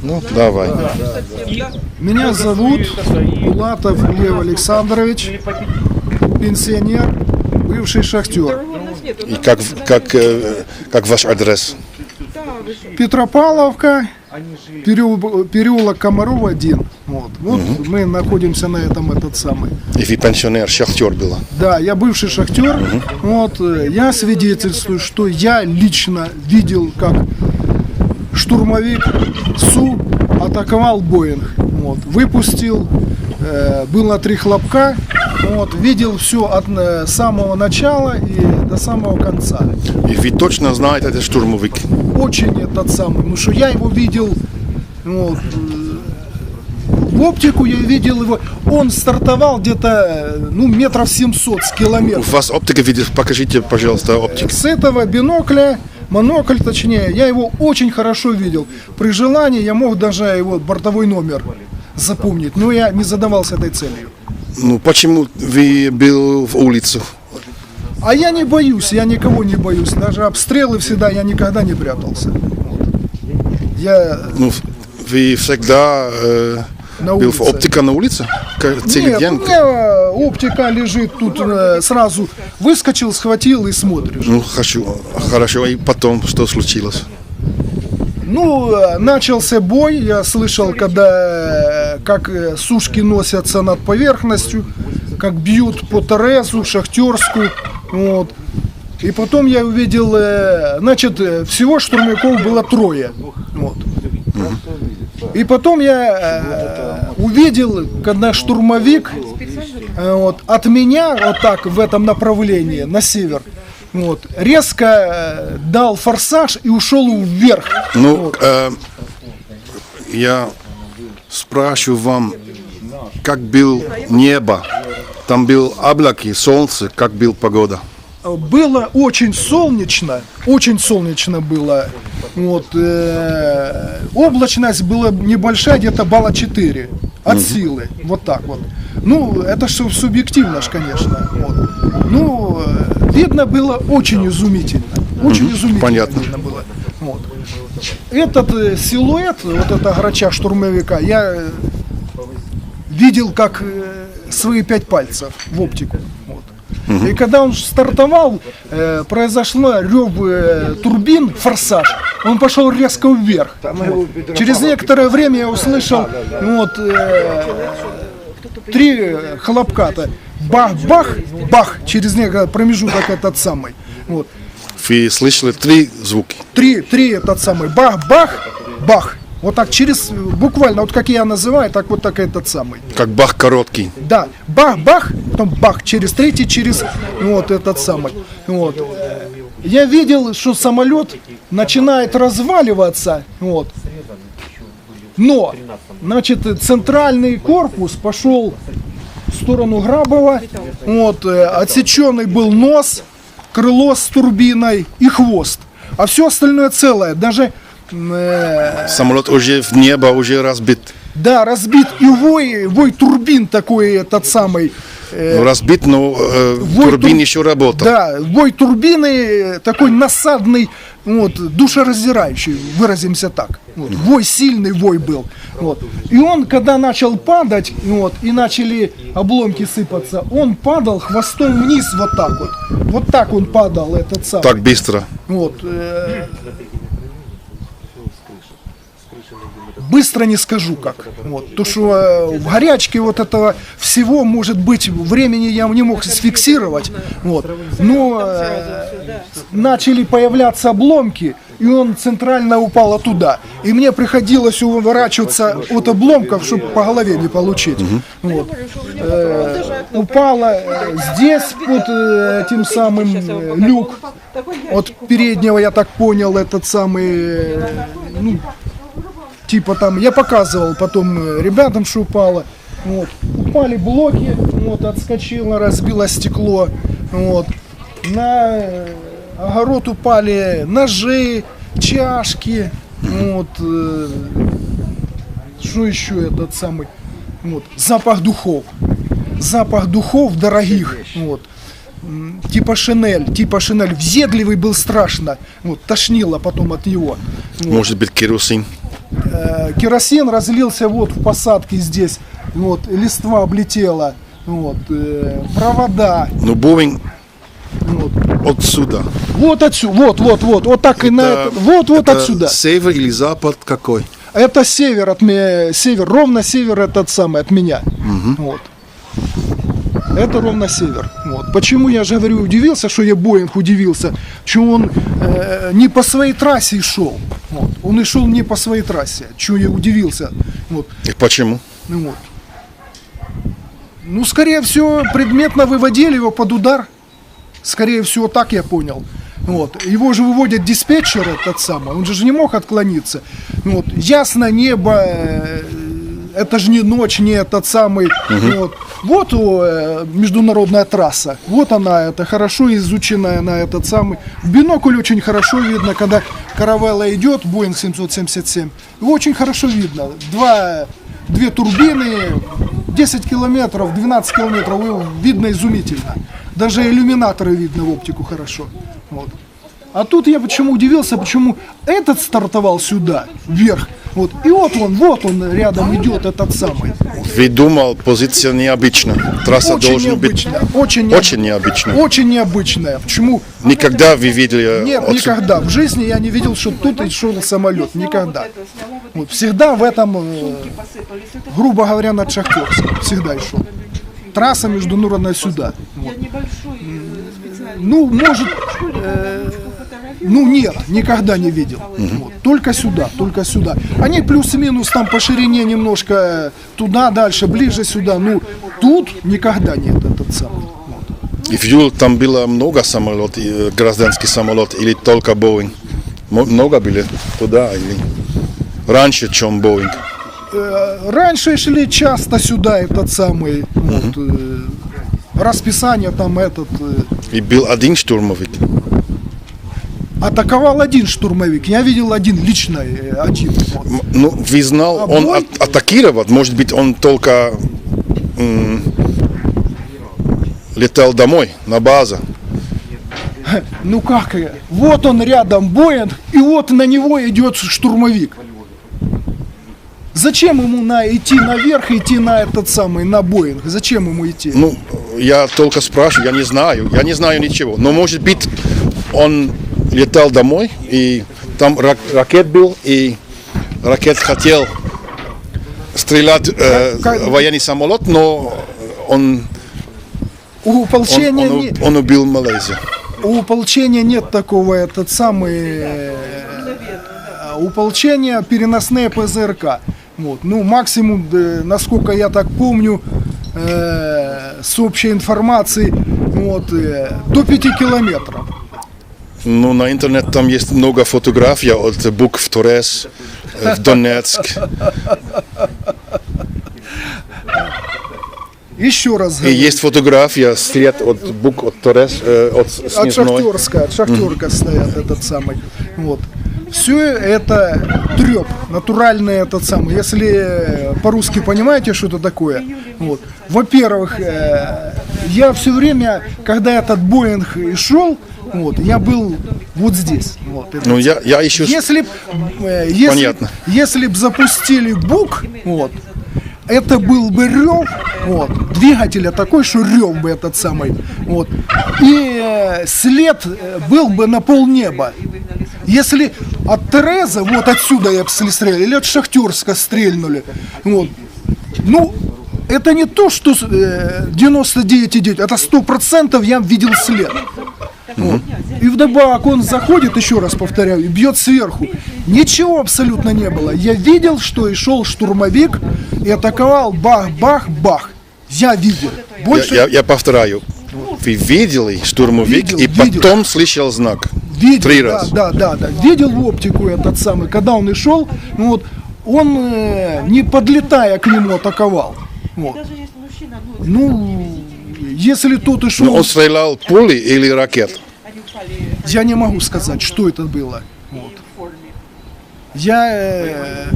Ну, давай. Меня зовут Булатов Лев Александрович, пенсионер, бывший шахтер. И как ваш адрес? Петропавловка, переулок Комарова 1. Вот мы находимся на этот самый. И вы пенсионер, шахтер был? Да, я бывший шахтер. Вот, я свидетельствую, что я лично видел, как штурмовик СУ атаковал Боинг. Вот, выпустил, было 3 хлопка. Вот, видел все от самого начала и до самого конца. И вы точно знаете этот штурмовик? Очень этот самый, потому что я его видел, вот, в оптику я видел его, он стартовал где-то, метров 700 с У километров. вас оптика видит? Покажите, пожалуйста, оптик. С этого бинокля, монокль точнее, я его очень хорошо видел. При желании я мог даже его бортовой номер запомнить, но я не задавался этой целью. Ну, почему вы был в улицу? А я не боюсь, я никого не боюсь. Даже обстрелы всегда я никогда не прятался. Вот. Я Ну, вы всегда на был в улице. оптика на улице? Целый Нет, день? у меня оптика лежит тут, сразу выскочил, схватил и смотришь. Ну, хорошо. И потом, что случилось? Начался бой, я слышал, как сушки носятся над поверхностью, как бьют по Терезу, Шахтерскую, вот. И потом я увидел, всего штурмовиков было 3, вот. И потом я увидел, когда штурмовик от меня, вот так, в этом направлении, на север, вот, резко дал форсаж и ушел вверх. Ну, Вот. я спрашиваю вам, как было небо? Там было облаки, солнце, как была погода? Было очень солнечно было. Вот, облачность была небольшая, где-то балла 4 от силы, вот так вот. Это же субъективно, конечно. Вот. Видно было очень изумительно. Очень изумительно. Понятно. Видно было. Вот. Этот силуэт, вот это грача штурмовика, я видел как свои 5 пальцев в оптику. Вот. И когда он стартовал, произошло рев турбин, форсаж, он пошел резко вверх. Через некоторое время я услышал 3 хлопка-то. Бах-бах, бах, через некоторый промежуток этот самый. Вот. Вы слышали 3 звуки? 3 этот самый. Бах-бах, бах. Вот так буквально, вот как я называю, так вот так этот самый. Как бах короткий. Да, бах-бах, потом бах, через 3, через этот самый. Вот. Я видел, что самолет начинает разваливаться, вот. Но, центральный корпус пошел в сторону Грабова, вот, отсеченный был нос, крыло с турбиной и хвост, а все остальное целое, даже... Самолет уже в небо, уже разбит. Да, разбит, и вой турбин такой, этот самый. Разбит, но турбин еще работал. Да, вой турбины такой насадный, душераздирающий, выразимся так. Вот, вой, сильный вой был. Вот. И он, когда начал падать, и начали обломки сыпаться, он падал хвостом вниз вот так вот. Вот так он падал, этот самый. Так быстро. Вот. Быстро не скажу как. Вот. То, что в горячке вот этого всего, может быть, времени я не мог сфиксировать. Вот. Но начали появляться обломки, и он центрально упал туда. И мне приходилось уворачиваться от обломков, чтобы по голове не получить. Вот. Упала здесь под этим самым люк. От переднего, я так понял, этот самый... Типа там, я показывал потом ребятам, что упало. Вот. Упали блоки, отскочило, разбило стекло. Вот. На огород упали ножи, чашки. Вот. Что еще этот самый? Вот. Запах духов. Запах духов дорогих. Вот. типа Шинель. Въедливый был страшно. Вот, тошнило потом от него. Вот. Может быть, керосин. Керосин разлился вот в посадке здесь. Вот, листва облетела. Вот, провода. Но Боинг Вот. отсюда. Вот отсюда, вот так и на это, вот это отсюда. Север или запад какой? Это север от меня, ровно север этот самый от меня. Вот. Это ровно север. Вот. Почему я же говорю, удивился, что я Боинг удивился, что он не по своей трассе шел. Вот. Он и шел не по своей трассе, чего я удивился. Вот. И почему? Вот. Ну, скорее всего, предметно выводили его под удар. Скорее всего, так я понял. Вот. Его же выводит диспетчер этот самый, он же не мог отклониться. Вот. Ясно небо, это же не ночь, не этот самый. Вот международная трасса, вот она, это хорошо изученная на этот самый. В бинокль очень хорошо видно, когда каравелла идет, Боинг 777, его очень хорошо видно. Две турбины, 10 километров, 12 километров, его видно изумительно. Даже иллюминаторы видно в оптику хорошо. Вот. А тут я почему удивился, почему этот стартовал сюда, вверх. Вот. И вот он рядом идет, этот самый. Вы думал, позиция необычная. Трасса Очень должна быть необычная, очень необычная. Очень необычная. Почему? Никогда вы видели... Нет, никогда. В жизни я не видел, что тут и шел самолет. Никогда. Вот. Всегда в этом, грубо говоря, над Шахтерском. Всегда и шел. Трасса международная сюда. Вот. Ну, может... нет, никогда не видел. Вот. Только сюда. Они плюс-минус там по ширине немножко туда, дальше, ближе сюда. Ну, тут никогда нет этот самый. Вот. И в июле там было много самолетов, гражданский самолет, или только Боинг? Много были туда, или раньше, чем Боинг? Раньше шли часто сюда этот самый. Вот, расписание там этот... И был один штурмовик. Атаковал один штурмовик. Я видел один, лично один. Вот. Ну, вы знал, он атакировал, может быть, он только летел домой, на базу. Ну как? Вот он рядом Боинг, и вот на него идет штурмовик. Зачем ему идти наверх, идти на этот самый, на Боинг? Зачем ему идти? Ну, я только спрашиваю, я не знаю ничего. Но, может быть, он летал домой, и там ракет был, и ракет хотел стрелять в военный самолет, но он убил Малайзию. У ополчения нет такого, этот самый... У ополчения переносные ПЗРК. Вот. Ну, максимум, насколько я так помню, с общей информацией, вот, до 5 километров. Ну, на интернете там есть много фотографий от букв Торрес в Донецк. Еще раз И говорю. есть фотография, след от букв от Торрес, от От Снежной. Шахтерка стоят этот самый. Вот. Все это треп, натуральный этот самый. Если по-русски понимаете, что это такое. Вот. Во-первых, я все время, когда этот Боинг и шел, вот, я был вот здесь. Вот, Ну, я еще... Понятно. Если б запустили бук, вот, это был бы рев, вот, двигателя такой, что рев бы этот самый, вот, и след был бы на полнеба. Если от Тереза, вот отсюда я бы стреляли, или от Шахтерска стрельнули, вот, ну, это не то, что 99,9, это 100% я видел след. Вот. И вдобавок он заходит, еще раз повторяю, и бьет сверху. Ничего абсолютно не было. Я видел, что и шел штурмовик и атаковал бах-бах-бах. Я видел. Больше... Я повторяю. Вы видели штурмовик и потом слышал знак. Видел, 3 раза. Да. Видел в оптику этот самый, когда он и шел, вот, он не подлетая к нему атаковал. Вот. Ну, если тот и шел... Но он стрелял пули или ракет? Я не могу сказать, что это было. Вот. Я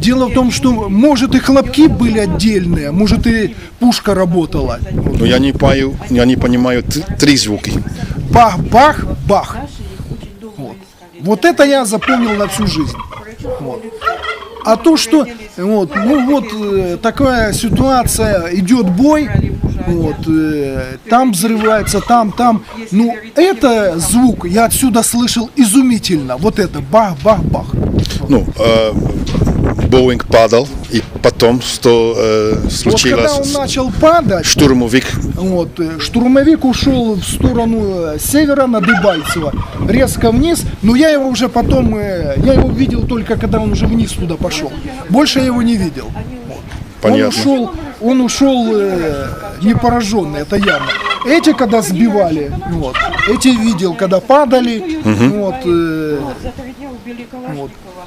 Дело в том, что, может, и хлопки были отдельные, может, и пушка работала. Но я не понимаю три звуки. Бах, бах, бах. Вот это я запомнил на всю жизнь. Вот. А то, что вот, такая ситуация, идет бой, вот, там взрывается, там, ну, это звук я отсюда слышал изумительно. Вот это бах, бах, бах. Ну, Боинг падал, и потом, что Вот случилось, когда он начал падать, штурмовик, вот, штурмовик ушел в сторону севера на Дебальцево, резко вниз, но я его уже потом, я его видел только когда он уже вниз туда пошел. Больше я его не видел. понятно. Он ушел не пораженный, это явно. Эти, когда сбивали, вот, эти видел, когда падали, вот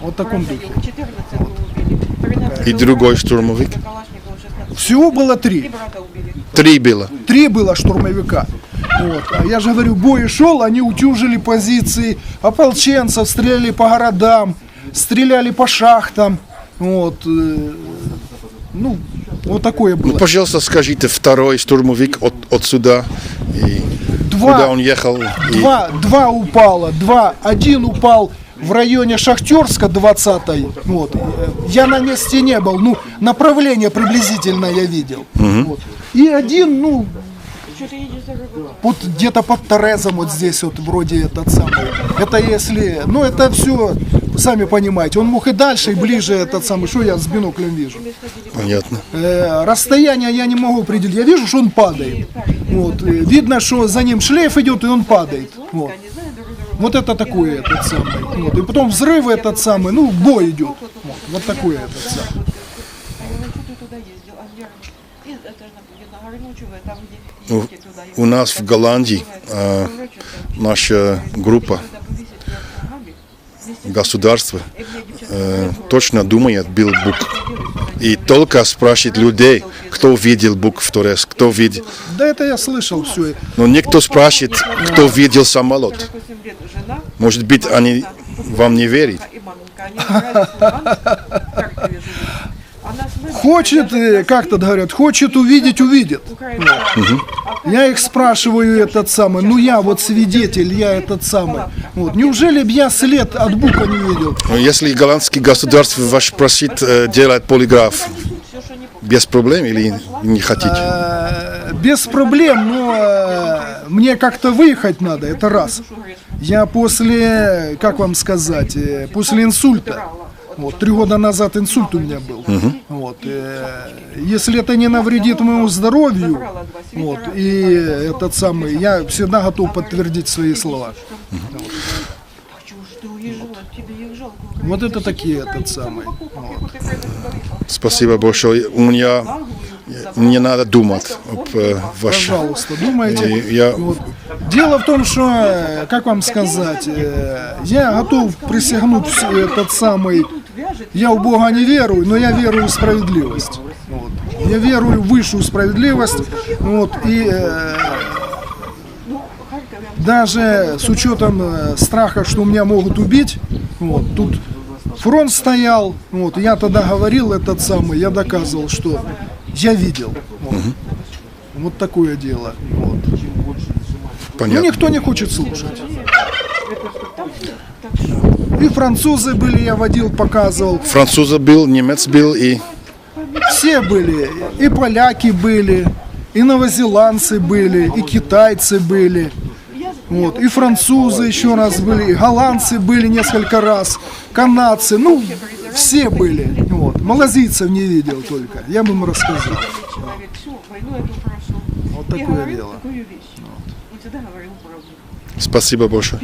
в таком духе. И другой штурмовик. Всего было 3. 3 было. 3 было штурмовика. Вот. А я же говорю, бой шел, они утюжили позиции ополченцев, стреляли по городам, стреляли по шахтам. Вот. Ну, вот такое было. Ну, пожалуйста, скажите, второй штурмовик отсюда, и куда он ехал? Два упало, один упал в районе Шахтерска 20-й. Вот. Я на месте не был, ну, направление приблизительно я видел. Вот. И один, ну, вот где-то под Торезом, вот здесь вот вроде этот самый. Это если, ну это все, сами понимаете, он мог и дальше, и ближе этот самый, что я с биноклем вижу. Понятно. Расстояние я не могу определить, я вижу, что он падает. Вот. Видно, что за ним шлейф идет, и он падает. Вот. Вот это такое этот самый. Вот. И потом взрыв этот самый, ну бой идет. Вот такое этот самый. У нас в Голландии наша группа государства точно думает, был Бук. И только спрашивает людей, кто видел Бук в Торез, кто видел. Да это я слышал все. Но никто спрашивает, кто видел самолет. Может быть, они вам не верят. Хочет, как тут говорят, хочет увидеть, увидит. Я их спрашиваю этот самый, ну я вот свидетель, я этот самый. Вот. Неужели б я след от Бука не видел? Но если голландский государство вас просит делать полиграф, без проблем или не хотите? Без проблем, но мне как-то выехать надо, это раз. Я после, как вам сказать, после инсульта. Вот, 3 года назад инсульт у меня был. Вот, если это не навредит моему здоровью, вот, и этот самый, я всегда готов подтвердить свои слова. Вот это такие этот самый. Вот. Спасибо большое. Мне надо думать об вашем. Пожалуйста, думайте. Я... Вот. Дело в том, что, как вам сказать, я готов присягнуть этот самый. Я в Бога не верую, но я верую в справедливость. Вот. Я верую в высшую справедливость. Вот, и даже с учетом страха, что меня могут убить, вот, тут фронт стоял, вот, я тогда говорил этот самый, я доказывал, что я видел. Вот, вот такое дело. Вот. Понятно. Но никто не хочет слушать. И французы были, я водил, показывал. Французы был, немец был и... Все были. И поляки были, и новозеландцы были, и китайцы были. Вот. И французы еще раз были, и голландцы были несколько раз, канадцы, ну, все были. Вот. Малазийцев не видел только, я бы ему рассказал. Вот такое дело. Спасибо большое.